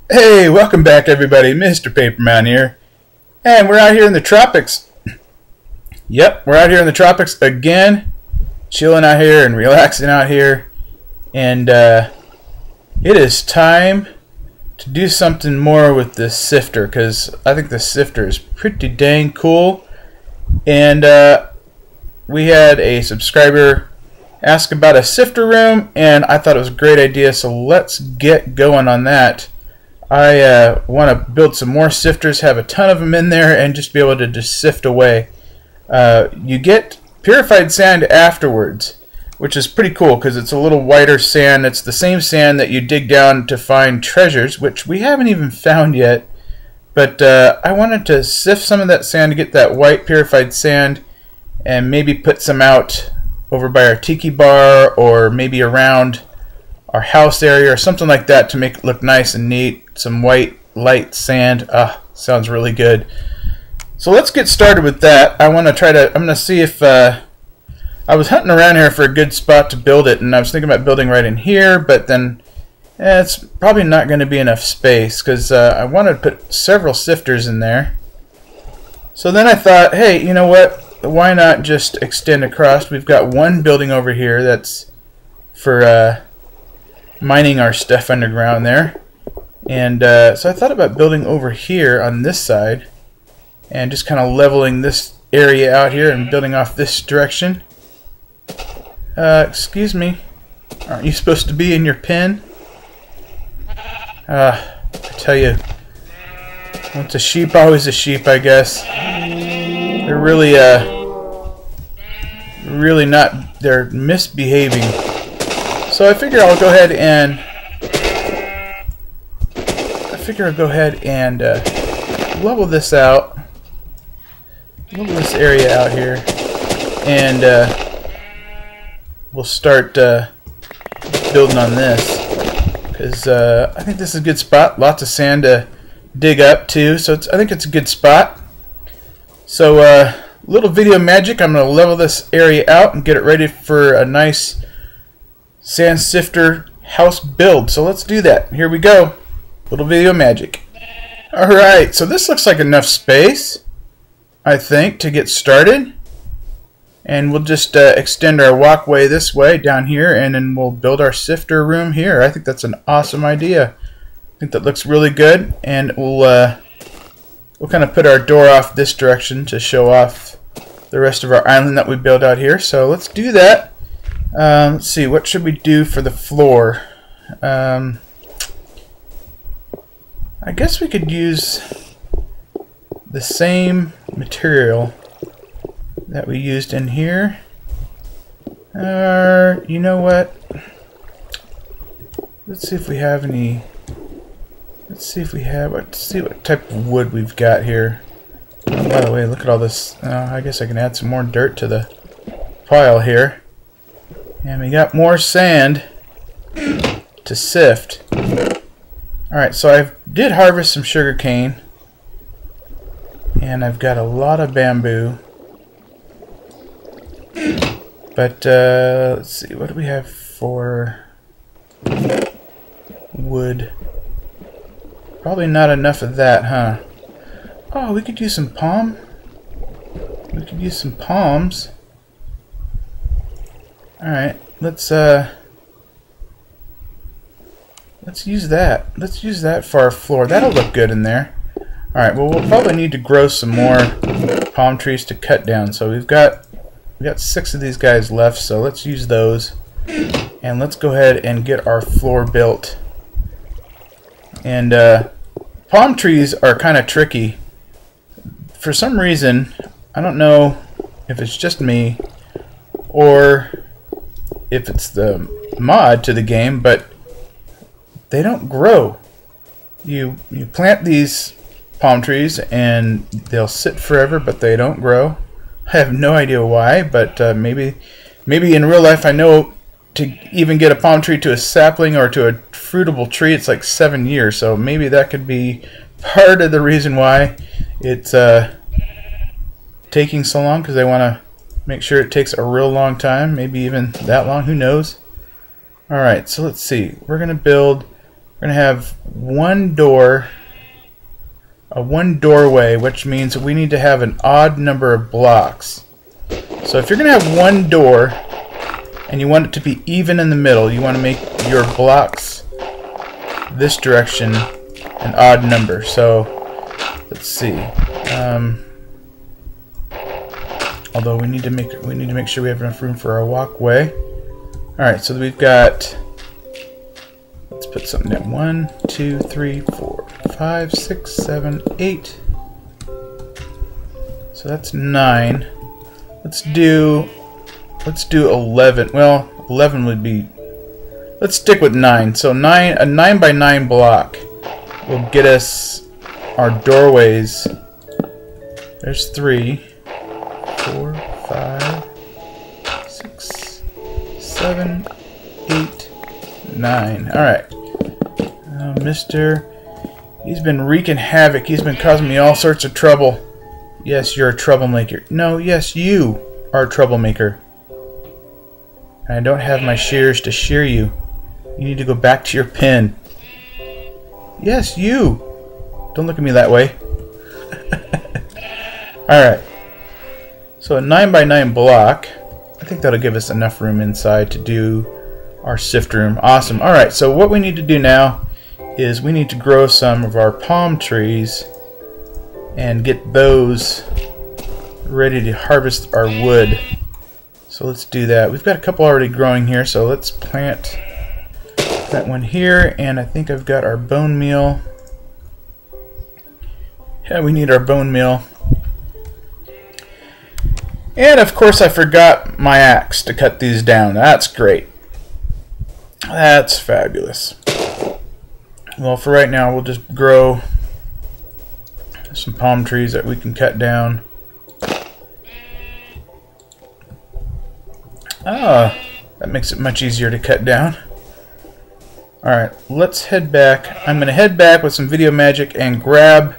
Hey, welcome back everybody, Mrpapermon here. And we're out here in the tropics. Yep, we're out here in the tropics again. Chilling out here and relaxing out here. And it is time to do something more with this sifter, because I think the sifter is pretty dang cool. And we had a subscriber ask about a sifter room, and I thought it was a great idea, so let's get going on that. I want to build some more sifters, have a ton of them in there, and just be able to just sift away. You get purified sand afterwards, which is pretty cool because it's a little whiter sand. It's the same sand that you dig down to find treasures, which we haven't even found yet. But I wanted to sift some of that sand to get that white purified sand, and maybe put some out over by our tiki bar, or maybe around our house area or something like that, to make it look nice and neat. Some white light sand. Sounds really good. So let's get started with that. I'm gonna see if I was hunting around here for a good spot to build it, and I was thinking about building right in here, but then it's probably not going to be enough space, because I wanted to put several sifters in there. So then I thought, hey, you know what, why not just extend across? We've got one building over here that's for mining our stuff underground there, and so I thought about building over here on this side and just kind of leveling this area out here and building off this direction. Excuse me, aren't you supposed to be in your pen? I tell you, once a sheep, always a sheep, I guess. They're really not, they're misbehaving. So I figure I'll go ahead and level this out, level this area out here, and we'll start building on this, because I think this is a good spot. Lots of sand to dig up too, so I think it's a good spot. So little video magic, I'm going to level this area out and get it ready for a nice sand sifter house build. So let's do that. Here we go. Little video magic. Alright, so this looks like enough space, I think, to get started. And we'll just extend our walkway this way down here, and then we'll build our sifter room here. I think that's an awesome idea. I think that looks really good, and we'll kind of put our door off this direction to show off the rest of our island that we built out here. So let's do that. Let's see, what should we do for the floor? I guess we could use the same material that we used in here. You know what? Let's see if we have any. Let's see what type of wood we've got here. Oh, by the way, look at all this. I guess I can add some more dirt to the pile here. And we got more sand to sift. Alright, so I did harvest some sugar cane, and I've got a lot of bamboo. But let's see, what do we have for wood? Probably not enough of that, huh? Oh, we could use some palm. We could use some palms. Alright, let's use that. Let's use that for our floor. That'll look good in there. Alright, well, we'll probably need to grow some more palm trees to cut down. So we've got 6 of these guys left, so let's use those. And let's go ahead and get our floor built. And palm trees are kind of tricky. For some reason, I don't know if it's just me or if it's the mod to the game, but they don't grow. You plant these palm trees and they'll sit forever, but they don't grow. I have no idea why, but maybe in real life I know to even get a palm tree to a sapling or to a fruitable tree, it's like 7 years. So maybe that could be part of the reason why it's taking so long, because they want to make sure it takes a real long time, maybe even that long, who knows. Alright, so let's see. We're going to build We're going to have one door, one doorway, which means we need to have an odd number of blocks. So if you're going to have one door and you want it to be even in the middle, you want to make your blocks this direction an odd number. So let's see. Although we need to make sure we have enough room for our walkway. All right, so we've got. Let's put something down. 1, 2, 3, 4, 5, 6, 7, 8. So that's 9. Let's do 11. Well, 11 would be. Let's stick with 9. So a 9 by 9 block will get us our doorways. There's 3, 4, 5, 6, 7, 8, 9. Alright. He's been wreaking havoc. He's been causing me all sorts of trouble. Yes, you're a troublemaker. No, yes, you are a troublemaker. And I don't have my shears to shear you. You need to go back to your pen. Yes, you. Don't look at me that way. Alright. So a 9 by 9 block. I think that'll give us enough room inside to do our sifter room. Awesome. Alright, so what we need to do now is we need to grow some of our palm trees and get those ready to harvest our wood. So let's do that. We've got a couple already growing here, so let's plant that one here, and I think I've got our bone meal. Yeah, we need our bone meal. And of course I forgot my axe to cut these down. That's great. That's fabulous. Well, for right now we'll just grow some palm trees that we can cut down. Ah, that makes it much easier to cut down. Alright, let's head back. I'm going to head back with some video magic and grab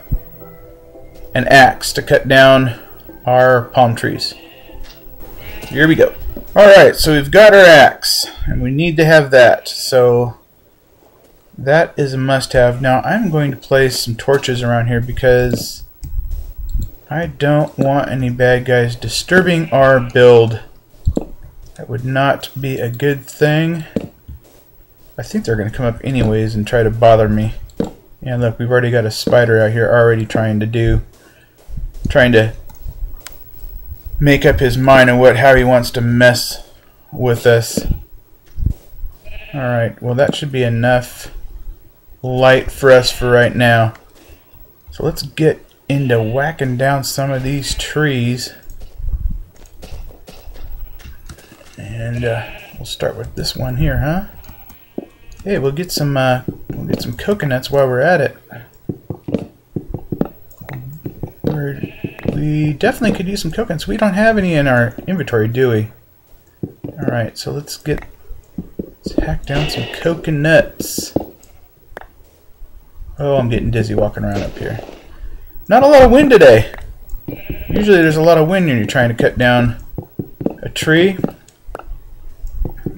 an axe to cut down our palm trees. Here we go. Alright, so we've got our axe, and we need to have that. So that is a must-have. Now I'm going to place some torches around here because I don't want any bad guys disturbing our build. That would not be a good thing. I think they're going to come up anyways and try to bother me. Yeah, look, we've already got a spider out here already trying to make up his mind on how he wants to mess with us. Alright, well that should be enough light for us for right now. So let's get into whacking down some of these trees. And we'll start with this one here, huh? Hey, we'll get some coconuts while we're at it. We definitely could use some coconuts. We don't have any in our inventory, do we? Alright, so let's hack down some coconuts. Oh, I'm getting dizzy walking around up here. Not a lot of wind today. Usually there's a lot of wind when you're trying to cut down a tree.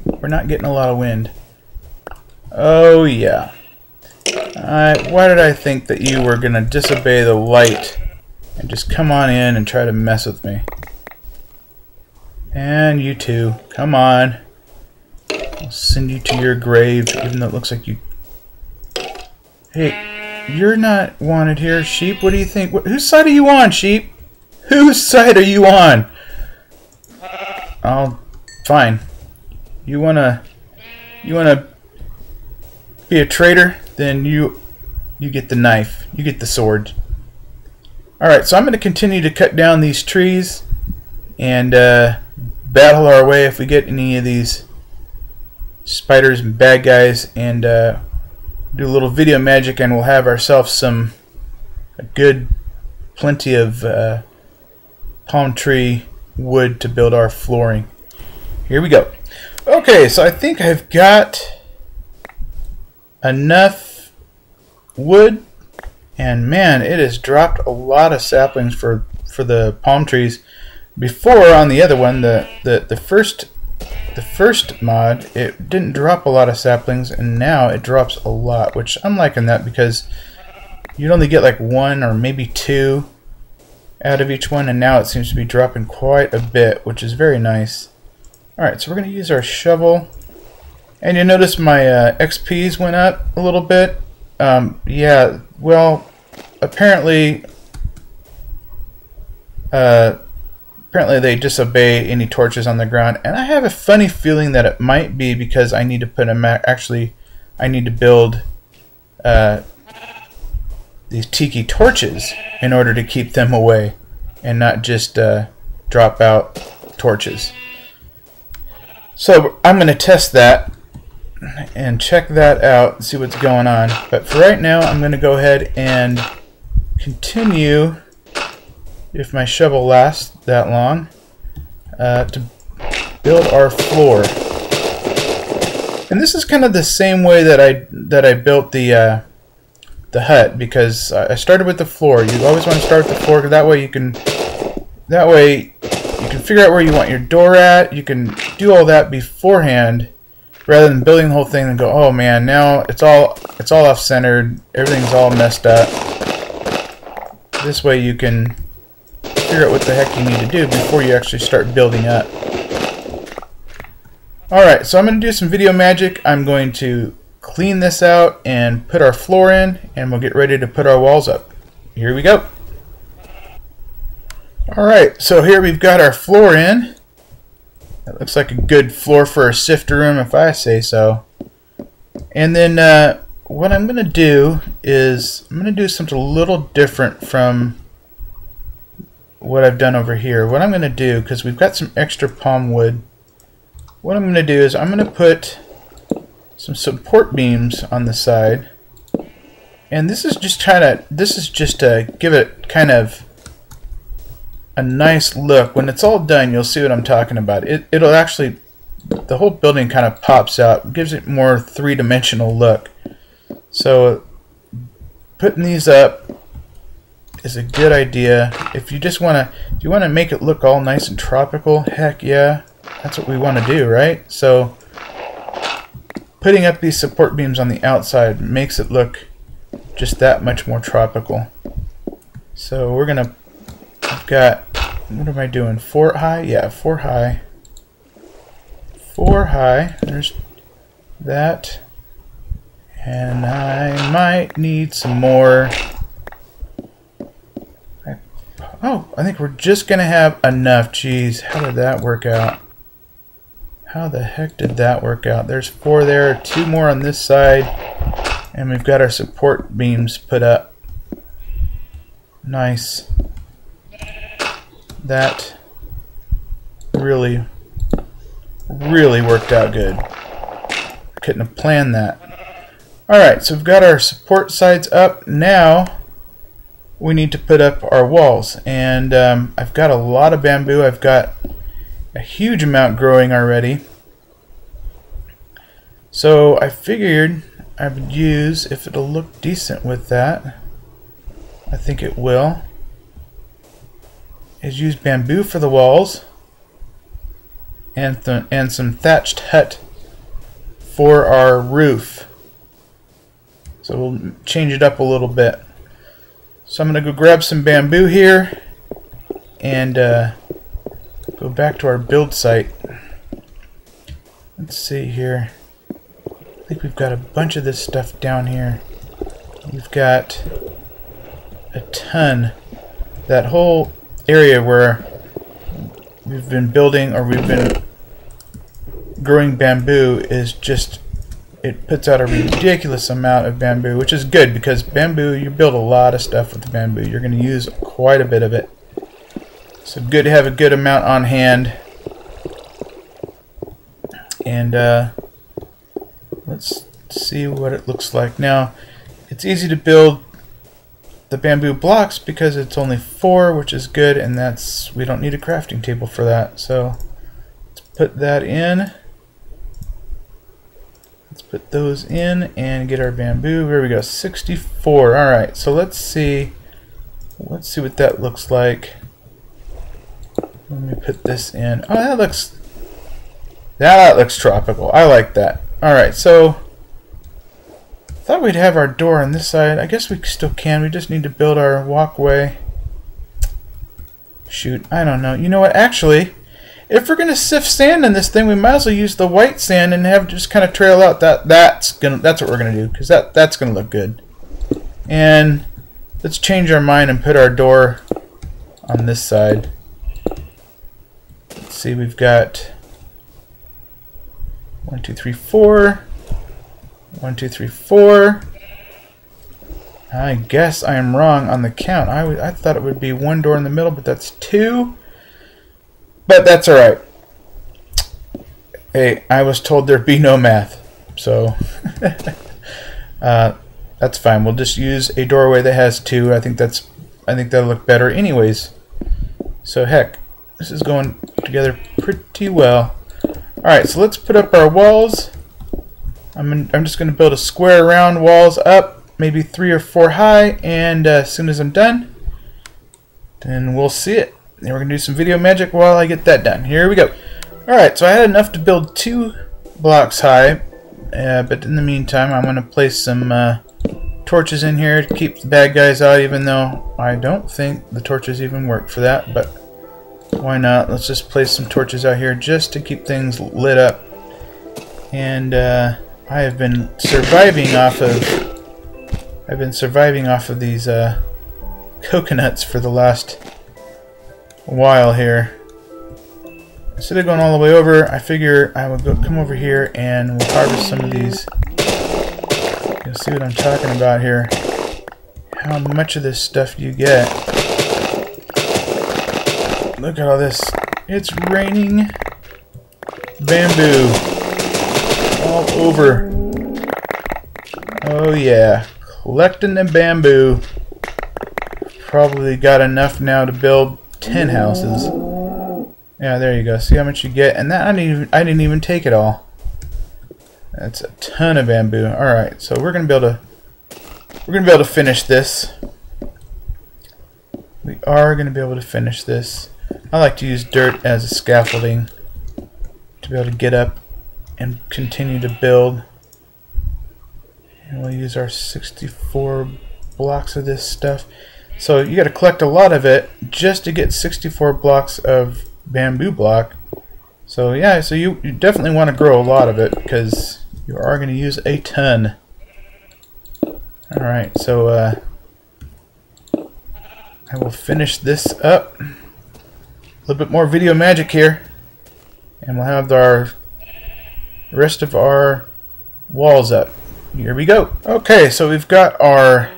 We're not getting a lot of wind. Oh yeah. Why did I think that you were going to disobey the light and just come on in and try to mess with me? And you too. Come on. I'll send you to your grave, even though it looks like you... Hey, you're not wanted here, sheep. What do you think? Whose side are you on, sheep? Whose side are you on? Oh, fine. You wanna be a traitor? Then you get the knife. You get the sword. Alright, so I'm going to continue to cut down these trees and battle our way if we get any of these spiders and bad guys, and do a little video magic, and we'll have ourselves plenty of palm tree wood to build our flooring. Here we go. Okay, so I think I've got enough wood, and man, it has dropped a lot of saplings for the palm trees. Before, on the other one, the first the first mod, it didn't drop a lot of saplings, and now it drops a lot, which I'm liking that because you'd only get like 1 or maybe 2 out of each one, and now it seems to be dropping quite a bit, which is very nice. Alright, so we're going to use our shovel, and you notice my XPs went up a little bit. Yeah, well, apparently they disobey any torches on the ground, and I have a funny feeling that it might be because I need to put them I need to build these tiki torches in order to keep them away and not just drop out torches. So I'm going to test that and check that out and see what's going on. But for right now, I'm going to go ahead and continue, if my shovel lasts that long, to build our floor. And this is kind of the same way that I built the hut, because I started with the floor. You always want to start with the floor, because that way you can figure out where you want your door at. You can do all that beforehand, rather than building the whole thing and go, oh man, now it's all off-centered, everything's all messed up. This way you can figure out what the heck you need to do before you actually start building up. Alright, so I'm going to do some video magic. I'm going to clean this out and put our floor in, and we'll get ready to put our walls up. Here we go. Alright, so here we've got our floor in. That looks like a good floor for a sifter room, if I say so. And then what I'm going to do is I'm going to do something a little different from what I've done over here. What I'm going to do, because we've got some extra palm wood, what I'm going to do is I'm going to put some support beams on the side, and this is just to give it kind of a nice look. When it's all done, you'll see what I'm talking about. It'll actually, the whole building kind of pops out, gives it more three-dimensional look. So putting these up is a good idea. If you want to make it look all nice and tropical, heck yeah, that's what we want to do, right? So putting up these support beams on the outside makes it look just that much more tropical. So we're gonna, I've got, what am I doing? 4 high? Yeah, 4 high. 4 high. There's that. And I might need some more. Oh, I think we're just gonna have enough. Jeez, how did that work out? How the heck did that work out? There's 4 there, 2 more on this side, and we've got our support beams put up. Nice. That really worked out good. Couldn't have planned that. Alright, so we've got our support sides up. Now we need to put up our walls, and I've got a lot of bamboo. I've got a huge amount growing already. So I figured I would use, if it'll look decent with that, I think it will, is use bamboo for the walls and some thatched hut for our roof. So we'll change it up a little bit. So I'm going to go grab some bamboo here and go back to our build site. Let's see here. I think we've got a bunch of this stuff down here. We've got a ton. That whole area where we've been building, or we've been growing bamboo, is just, it puts out a ridiculous amount of bamboo, which is good because bamboo, you build a lot of stuff with the bamboo. You're going to use quite a bit of it. So good to have a good amount on hand. And let's see what it looks like. Now, it's easy to build the bamboo blocks because it's only 4, which is good, and that's, we don't need a crafting table for that. So let's put that in. Let's put those in and get our bamboo. Here we go, 64. Alright, so let's see what that looks like. Let me put this in. Oh, that looks That looks tropical. I like that. Alright, so I thought we'd have our door on this side. I guess we still can. We just need to build our walkway. Shoot, I don't know. You know what? Actually, if we're gonna sift sand in this thing, we might as well use the white sand and have it just kind of trail out. That's what we're gonna do, because that's gonna look good. And let's change our mind and put our door on this side. Let's see, we've got 1, 2, 3, 4. 1, 2, 3, 4. I guess I am wrong on the count. I thought it would be 1 door in the middle, but that's 2. But that's alright. Hey, I was told there'd be no math. So, that's fine. We'll just use a doorway that has 2. I think that'll look better anyways. So, heck, this is going together pretty well. Alright, so let's put up our walls. I'm just going to build a square round walls up. Maybe 3 or 4 high, and as soon as I'm done, then we'll see it. Then we're going to do some video magic while I get that done. Here we go. Alright, so I had enough to build 2 blocks high, but in the meantime, I'm going to place some torches in here to keep the bad guys out, even though I don't think the torches even work for that, but why not? Let's just place some torches out here just to keep things lit up. And I have been surviving off of these coconuts for the last while here. Instead of going all the way over, I figure I would come over here and we'll harvest some of these. You'll see what I'm talking about here. How much of this stuff do you get? Look at all this. It's raining bamboo all over. Oh yeah. Collecting the bamboo. Probably got enough now to build 10 houses. Yeah, there you go. See how much you get, and that I didn't even take it all. That's a ton of bamboo. All right, so we're gonna be able to finish this. We are gonna be able to finish this. I like to use dirt as a scaffolding to be able to get up and continue to build. And we'll use our 64 blocks of this stuff. So you got to collect a lot of it just to get 64 blocks of bamboo block. So yeah, so you definitely want to grow a lot of it because you are going to use a ton. Alright, so I will finish this up. A little bit more video magic here. And we'll have our rest of our walls up. Here we go. Okay, so we've got our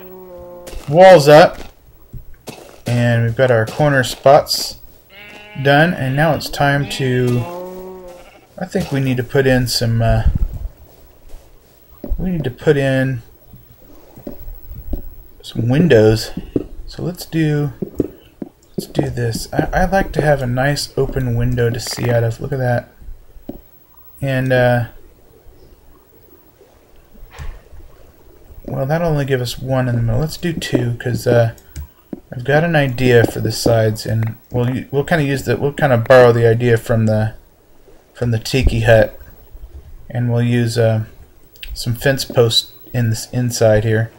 walls up and we've got our corner spots done, and now it's time to, I think we need to put in some windows. So let's do this. I like to have a nice open window to see out of. Look at that. And well, that'll only give us 1 in the middle. Let's do 2 because I've got an idea for the sides, and we'll kind of borrow the idea from the tiki hut, and we'll use some fence posts in this inside here.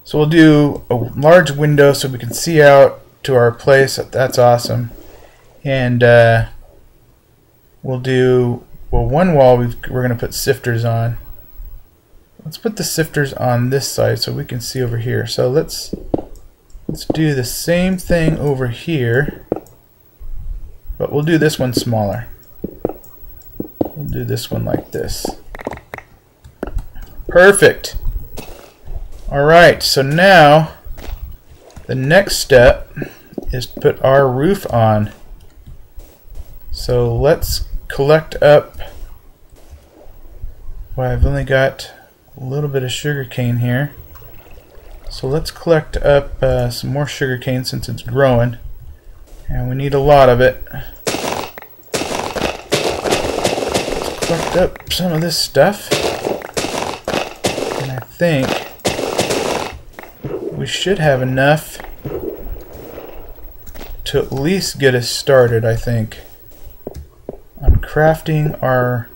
So we'll do a large window so we can see out to our place. That's awesome. And we'll do, well, one wall we're going to put sifters on. Let's put the sifters on this side so we can see over here. So let's do the same thing over here, but we'll do this one smaller. We'll do this one like this. Perfect. Alright, so now the next step is to put our roof on. So let's collect up. Well, I've only got a little bit of sugar cane here. So let's collect up some more sugar cane since it's growing. And we need a lot of it. Let's collect up some of this stuff. And I think we should have enough to at least get us started, I think, on crafting our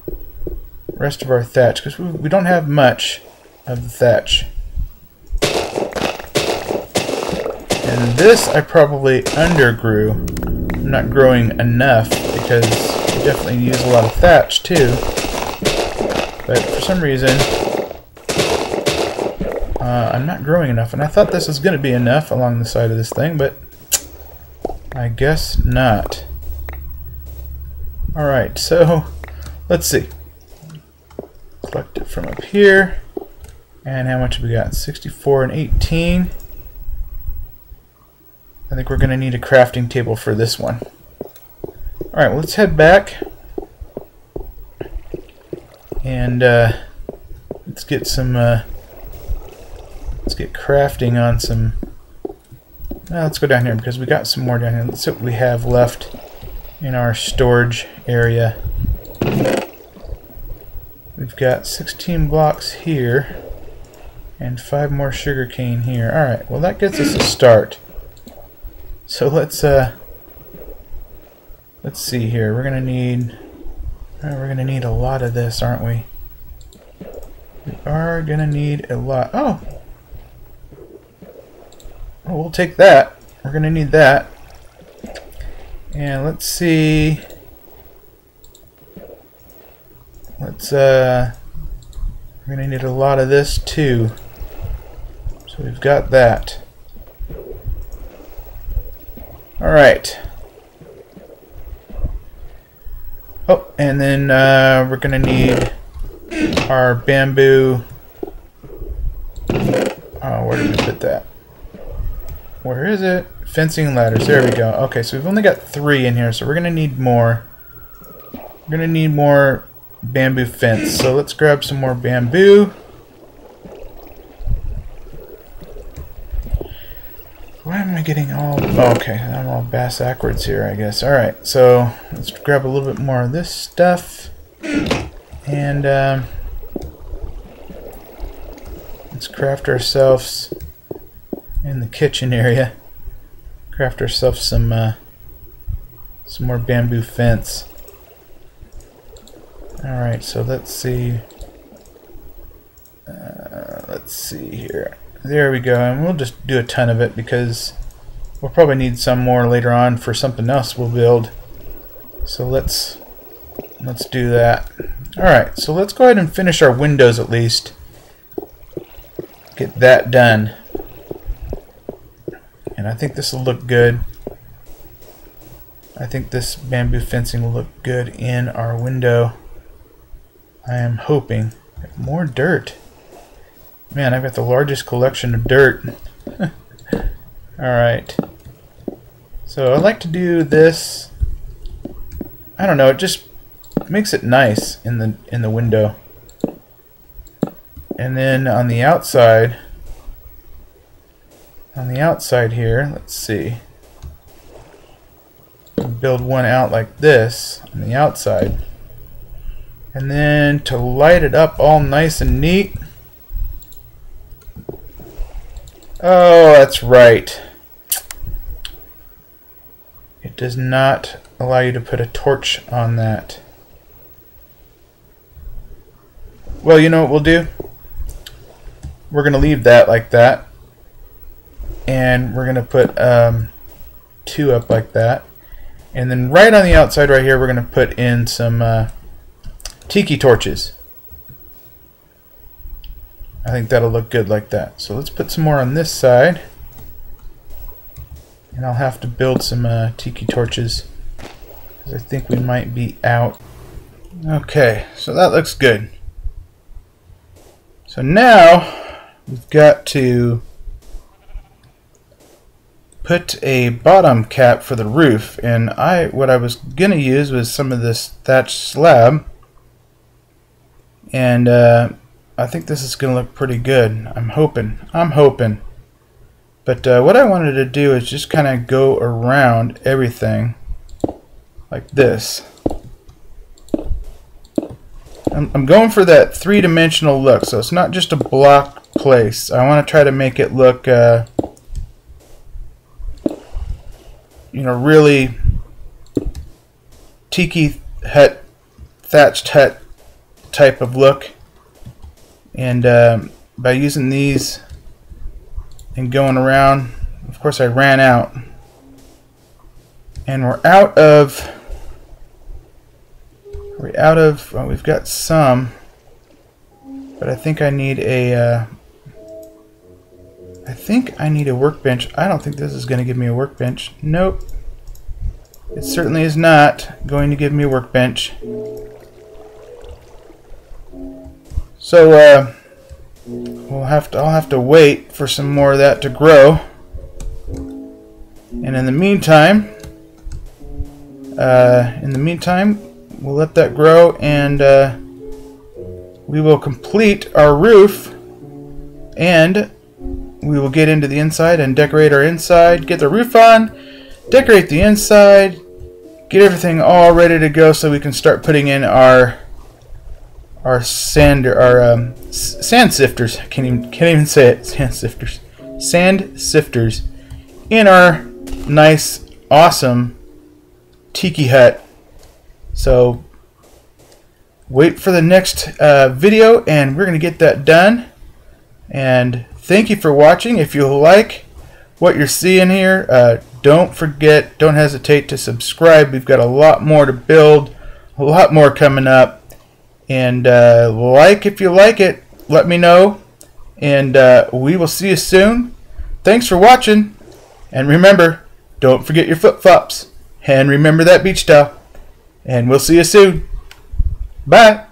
rest of our thatch, because we don't have much of the thatch. And this I probably undergrew. I'm not growing enough because we definitely use a lot of thatch too. But for some reason, I'm not growing enough. And I thought this was going to be enough along the side of this thing, but I guess not. Alright, so let's see. Collect it from up here. And how much have we got? 64 and 18. I think we're going to need a crafting table for this one. Alright, well, let's head back. And let's get some let's get crafting on some. Let's go down here because we got some more down here. Let's see what we have left in our storage area. We've got 16 blocks here and 5 more sugarcane here. Alright, well, that gets us a start. So let's see here. We're gonna need a lot of this, aren't we? We are gonna need a lot. Oh, we'll take that. We're gonna need that. And let's see. We're gonna need a lot of this too. So we've got that. All right. Oh, and then we're gonna need our bamboo. Oh, where did we put that? Where is it? Fencing ladders. There we go. Okay, so we've only got 3 in here, so we're gonna need more. We're gonna need more bamboo fence. So let's grab some more bamboo. Why am I getting all... Oh, okay, I'm all bass-ackwards here, I guess. Alright, so let's grab a little bit more of this stuff. And let's craft ourselves in the kitchen area. Craft ourselves some more bamboo fence. Alright, so let's see. Let's see here. There we go, and we'll just do a ton of it because we'll probably need some more later on for something else we'll build. So let's do that. Alright, so let's go ahead and finish our windows at least. Get that done. And I think this will look good. I think this bamboo fencing will look good in our window. I am hoping. More dirt. Man, I've got the largest collection of dirt. Alright. So I like to do this. I don't know, it just makes it nice in the window. And then on the outside here, let's see. Build one out like this on the outside. And then to light it up all nice and neat. Oh, that's right. It does not allow you to put a torch on that. Well, you know what we'll do? We're going to leave that like that. And we're going to put 2 up like that. And then right on the outside right here, we're going to put in some tiki torches. I think that'll look good like that. So let's put some more on this side. And I'll have to build some tiki torches because I think we might be out. Okay, so that looks good. So now we've got to put a bottom cap for the roof. And what I was going to use was some of this thatched slab. And I think this is going to look pretty good. I'm hoping. But what I wanted to do is just kind of go around everything like this. I'm going for that 3-dimensional look, so it's not just a block place. I want to try to make it look, you know, really tiki hut thatched hut type of look. And by using these and going around, of course I ran out. And we're out of, well, we've got some, but I think I need a, workbench. I don't think this is going to give me a workbench. Nope. It certainly is not going to give me a workbench. So I'll have to wait for some more of that to grow. And in the meantime, we'll let that grow, and we will complete our roof, and we will get into the inside and decorate our inside, get the roof on, decorate the inside, get everything all ready to go so we can start putting in our sand sifters. I can't even say it. Sand sifters in our nice, awesome tiki hut. So wait for the next video, and we're gonna get that done. And thank you for watching. If you like what you're seeing here, don't hesitate to subscribe. We've got a lot more to build, a lot more coming up. And if you like it, let me know, and we will see you soon. Thanks for watching, and remember, don't forget your flip-flops, and remember that beach towel, and we'll see you soon. Bye.